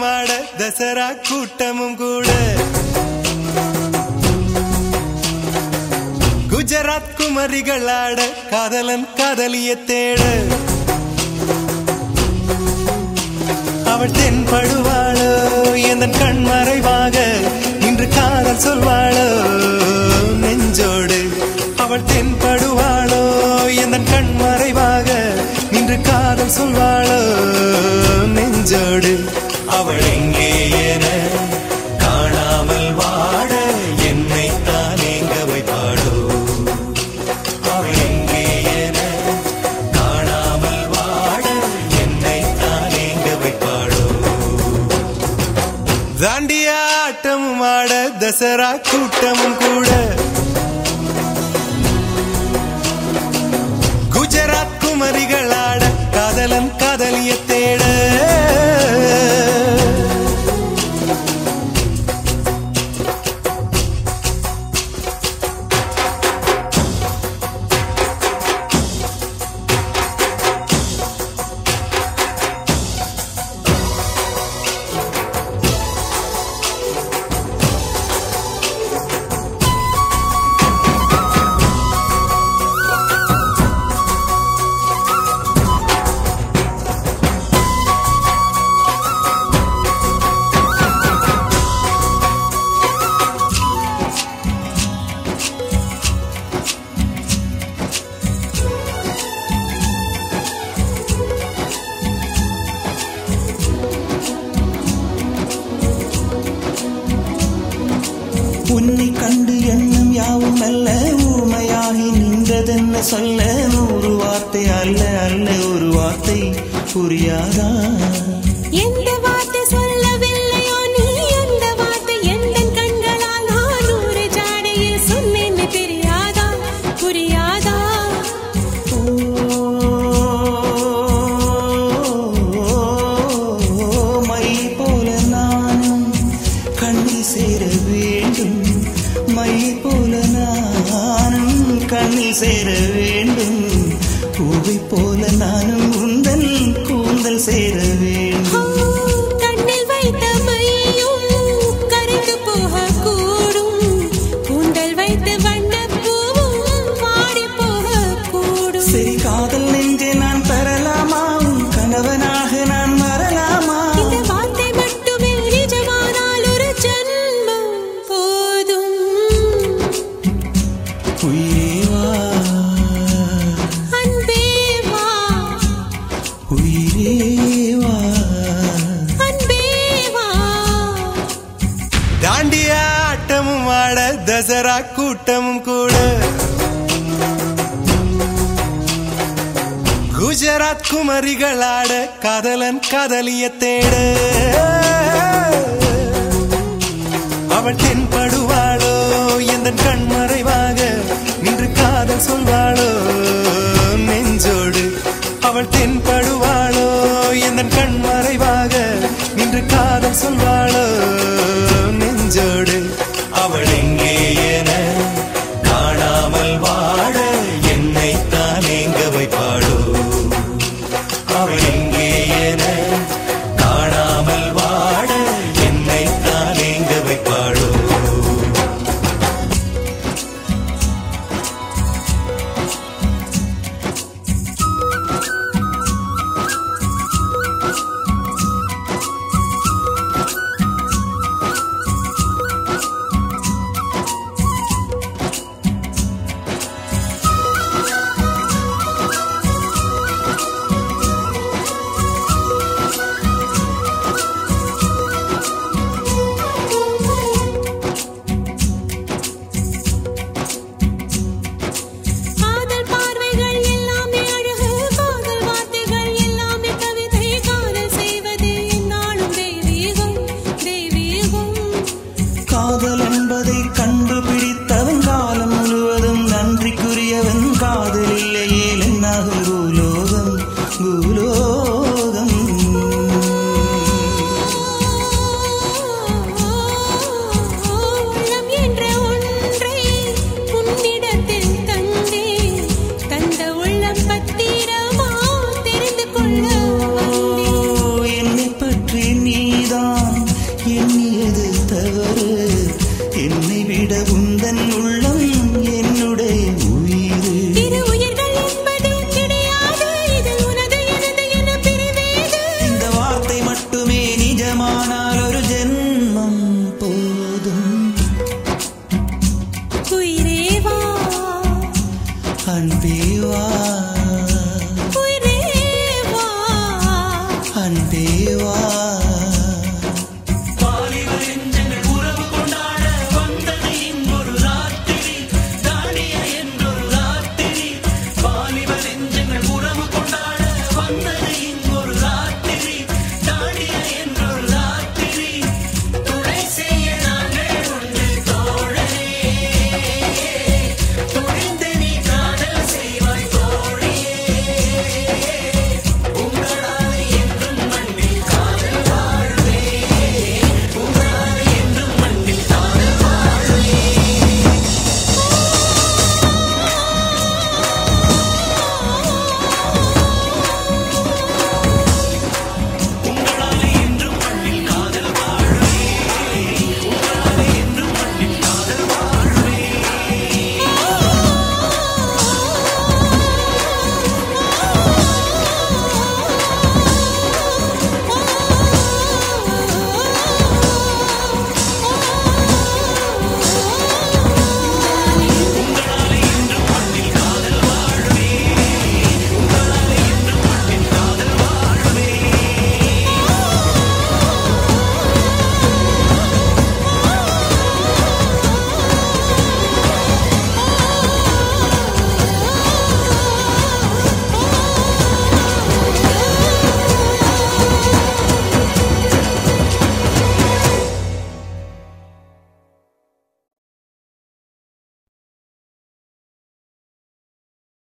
ஆட தசரா கூட்டமும் கூட குஜராத் குமரிகள் ஆட காதலன் காதலிய தேட அவள் தென்படுவாளோ எந்தன் கண் மறைவாக இன்று காதல் சொல்வாளோ நெஞ்சோடு அவள் தென்படுவாளோ எந்தன் கண் மறைவாக இன்று காதல் சொல்வாளோ நெஞ்சோடு அவள் எங்கே என காணாமல் வாட என்னை தான் எங்க வைப்பாளோ அவள் எங்கே என காணாமல் வாட என்னை தான் எங்க வைப்பாளோ தாண்டியா ஆட்டமும் ஆட தசரா கூட்டமும் கூட குஜராத் குமரிகள் ஆட காதலன் காதலிய தேட உன்னை கண்டு எண்ணம் யாவும் அல்ல ஊமையாகி நின்றதென்ன சொல்ல நூறு வார்த்தை அல்ல அல்ல ஒரு வார்த்தை புரியாதா எந்த வார்த்தை சொல்லவில்லையோ நீ அந்த வார்த்தை எந்த கண்களால் நான் நூறு ஜாடையில் சொன்னேன்னு தெரியாதா புரியாதா மை போல நானும் கண்ணில் சேர வேண்டும் மை போல நானும் கண்ணில் சேர வேண்டும் பூவை போல நானும் உந்தன் கூந்தல் சேர வேண்டும் கண்ணில் வைத்த மையும் கரைந்து போக கூடும் கூந்தல் வைத்த வண்ண பூவும் வாடி போக கூடும் சரி காதல் நெஞ்சே நான் தரலாமா உன் கணவனாக நான் வரலாமா இந்த வார்த்தை மட்டுமே நிஜமானால் ஒரு ஜன்மம் போதும் உயிரே வா அன்பே வா உயிரே வா அன்பே வா தாண்டியா ஆட்டமும் ஆட தசரா கூட்டமும் கூட குஜராத் குமரிகள் ஆட காதலன் காதலிய தேட அவள் தென்படுவாளோ எந்தன் கண் மறைவாக நின்று காதல் சொல்வாளோ நெஞ்சோடு அவள் தென்படுவாளோ எந்தன் கண் மறைவாக நின்று காதல் சொல்வாளோ நெஞ்சோடு அவள் எங்கே என காணாமல் வாட என்னை தான் எங்க வைப்பாளோ அவள் எங்கே என காணாமல் வாட என்னை தான் எங்க வைப்பாளோ எண்ணியது தவறு